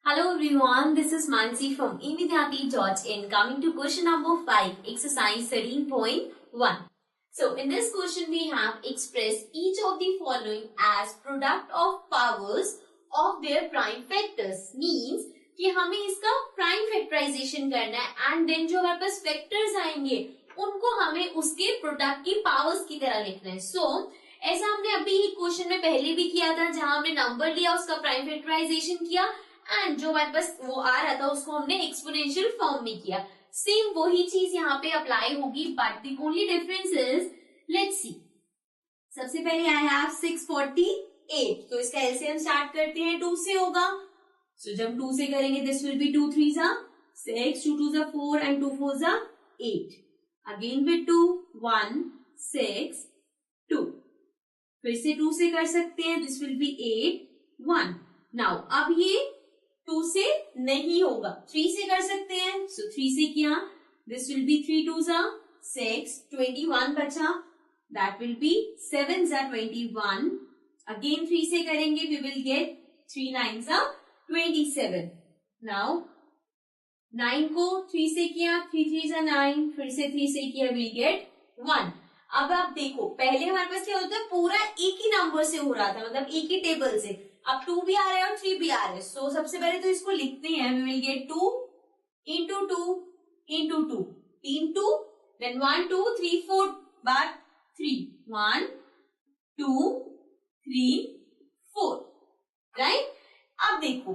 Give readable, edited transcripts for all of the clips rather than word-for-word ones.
Hello everyone, this is Mansi from evidyati.in. Coming to question number 5, exercise 13.1. So in this question we have express each of the following as product of powers of their prime factors. Means कि हमें इसका prime factorisation करना है and then जो हमारे पास factors आएंगे उनको हमें उसके प्रोडक्ट की पावर्स की तरह लिखना है. ऐसा हमने अभी क्वेश्चन में पहले भी किया था जहां हमने नंबर लिया उसका प्राइम फैक्टराइजेशन किया एंड जो हमारे पास वो आ रहा था उसको हमने एक्सपोनेंशियल फॉर्म में किया. सेम वही चीज यहाँ पे अप्लाई होगी but the only difference is let's see. सबसे पहले आई हैव 648 तो इसका एलसीएम स्टार्ट करते हैं 2 से होगा. सो जब 2 से करेंगे दिस विल बी 2 3 जा 6 2 2 जा 4 एंड 2 4 जा 8. Again with 2 1 6 2. फिर से 2 से कर सकते हैं दिस विल बी 8 1. नाउ अब ये 2 से नहीं होगा 3 से कर सकते हैं. सो 3 से किया दिस विल बी 3 2 जा 6 21 बचा दैट विल बी 7 जा 21. अगेन 3 से करेंगे वी विल गेट 3 9 जा 27. नाउ 9 को 3 से किया 3 3 जा 9 फिर से 3 से किया विल गेट 1. अब आप देखो पहले हमारे पास क्या होता है पूरा एक ही नंबर से हो रहा था मतलब एक ही टेबल से. अब 2 भी आ रहा है और 3 भी आ रहा है. सो सबसे पहले तो इसको लिखते हैं we will get 2 into 2 into 2 3 2 then 1 2 3 4 बार 3 1 2 3 4 राइट. अब देखो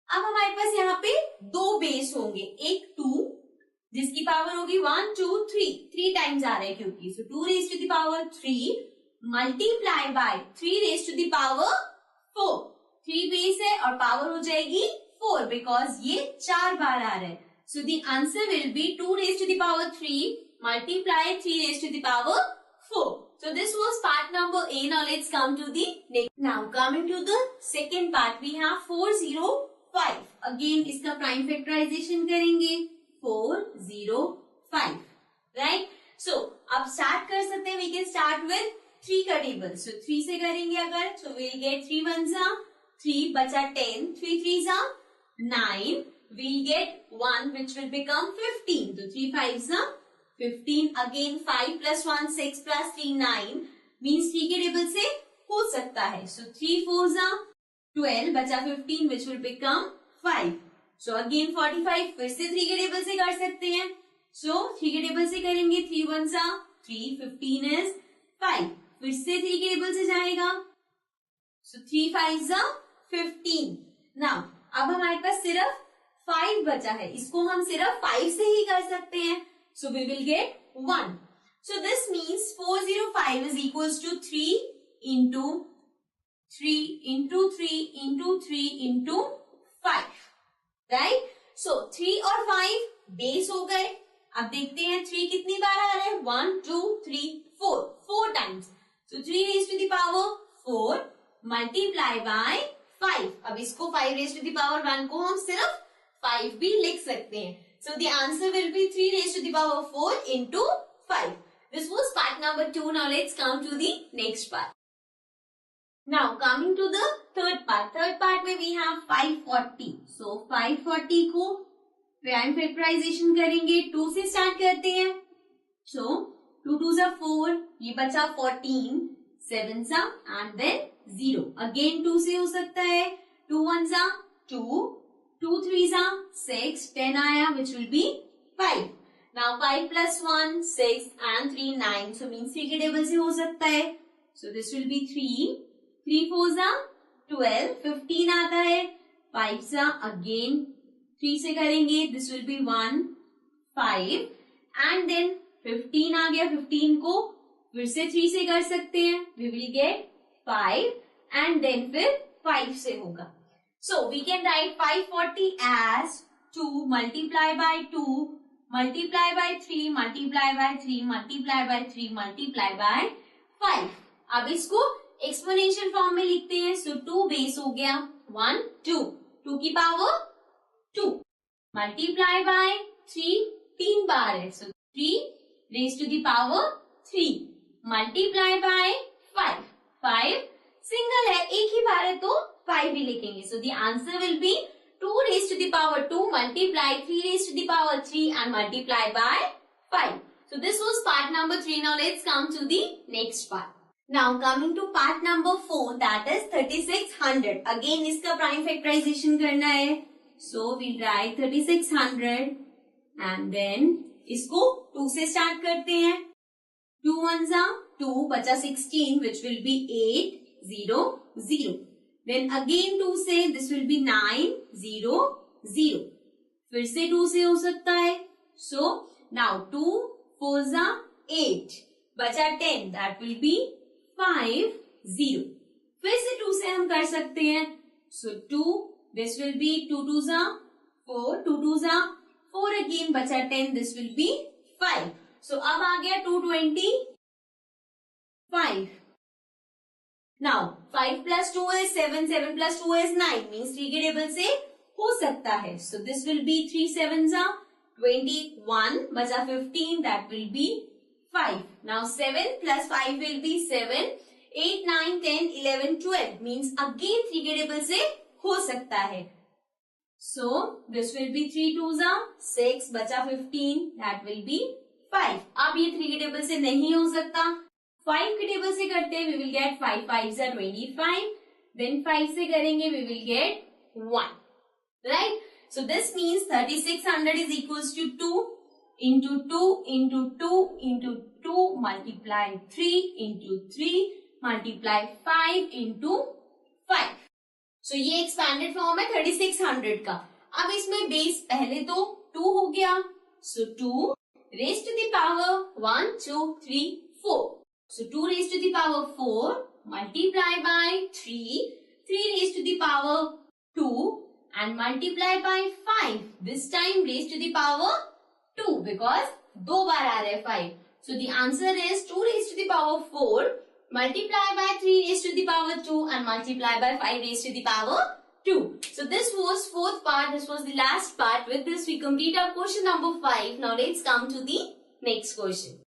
अब हमारे पास यहाँ पे 2 बेस होंगे एक 2 जिसकी पावर होगी 1 2 3 टाइम्स आ रहा है क्योंकि so 2 raise to the power 3 multiply by 3 raise to the power 4. 3 base है और पावर हो जाएगी 4 बिकॉज ये 4 बार आ रहा है. So the answer will be 2 raise to the power 3 multiply 3 raise to the power 4. So this was part number A. Now let's come to the next. Now coming to the second part, we have 405. Again इसका prime factorisation करेंगे 405, right? So अब start कर सकते हैं. We can start with 3 का table. So 3 से करेंगे अगर so we'll get 3 1 जा 3 बचा 10 3 3 जा 9 we'll get 1 which will become 15. तो 3 5 जा 15. अगेन 5 प्लस 1 6 प्लस 3 9 मीन्स 3 के टेबल से हो सकता है. सो 3 4 जा 12 बचा 15 which will become 5. So again 45 फिर से 3 के टेबल से कर सकते हैं. सो 3 के टेबल से करेंगे 3 1 जा 3 15 इज 5 फिर से 3 के टेबल से जाएगा. सो 3 5 जा 15. नाउ अब हमारे पास सिर्फ 5 बचा है इसको हम सिर्फ 5 से ही कर सकते हैं. So we will get 1. So this means 405 is equals to 3 into 3 into 3 into 3 into 5. Right? So 3 और 5 बेस हो गए. अब देखते हैं 3 कितनी बार आ रहा है 1 2 3 4 times. So 3 raised to the power 4 multiply by 5. अब इसको 5 raised to the power 1 को हम सिर्फ 5 भी लिख सकते हैं. So the answer will be 3 raised to the power 4 into 5. This was part number 2. Now let's come to the next part. Now coming to the third part. Third part में we have 540. So 540 को prime factorisation करेंगे 2 से start करते हैं. So 2 2 जा 4 ये बचा 14 7 जा and then 0. Again 2 से हो सकता है 2 1 जा 2 2 3 जा 6 10 आया which will be 5. Now 5 plus 1 6 and 3 9 so means 3 के टेबल से हो सकता है. So this will be 3 3 4 जा 12 15 आता है 5 जा again 3 से करेंगे this will be 1 5 and then 15 आ गया 15 को फिर से 3 से कर सकते हैं we will get 5 and then फिर 5 से होगा. So we can write 540 as 2 multiply by 2 multiply by 3 multiply by 3 multiply by 3 multiply by 5. अब इसको एक्सपोनेंशियल फॉर्म में लिखते हैं. So 2 बेस हो गया 1 2 2 की पावर 2 multiply by 3 3 बार है. So 3 raised to the power 3 multiply by 5 5 single है एक ही बार है तो 5 भी लिखेंगे. सो the answer will be 2 raised to the power 2 multiply 3 raised to the power 3 and multiply by 5. So this was part number 3. Now let's come to the next part. Now coming to part number 4, that is 3600. Again इसका prime factorization करना है. So we'll write 3600 and then इसको 2 से start करते हैं. 2 ones are 2 बचा 16 which will be 8 0 0. Then again 2 से this will be 9 0 0. फिर से 2 से हो सकता है. So now 2 4s are 8 बचा 10 that will be 5 0. फिर से 2 से हम कर सकते हैं. So 2 this will be 2 2s are 4 2 2s are 4 again बचा 10 this will be 5. So अब आ गया 225. Now 5 plus 2 is 7, 7 plus 2 is 9 means 3 के टेबल से हो सकता है. So this will be 3 7s are 21 बचा 15 that will be 5. Now 7 plus 5 will be 7, 8 9 10 11 12 means again 3 के टेबल से हो सकता है. So this will be 3 2s are 6 बचा 15 that will be 5. अब ये 3 के टेबल से नहीं हो सकता. 5 के टेबल से करते हैं we will get 5 5s are 25. Then 5 से करेंगे we will get 1. Right? So this means 3600 is equals to 2 into 2 into 2 into 2 multiply 3 into 3 multiply 5 into 5. So ये expanded form है 3600 का. अब इसमें बेस पहले तो 2 हो गया. So 2 raised to the power 1 2 3 4. So 2 raised to the power 4 multiply by 3, 3 raised to the power 2 and multiply by 5. This time raised to the power 2 because 2 बार आ रहा है 5. So the answer is 2 raised to the power 4 multiply by 3 raised to the power 2 and multiply by 5 raised to the power 2. So this was fourth part. This was the last part. With this we complete our question number 5. Now let's come to the next question.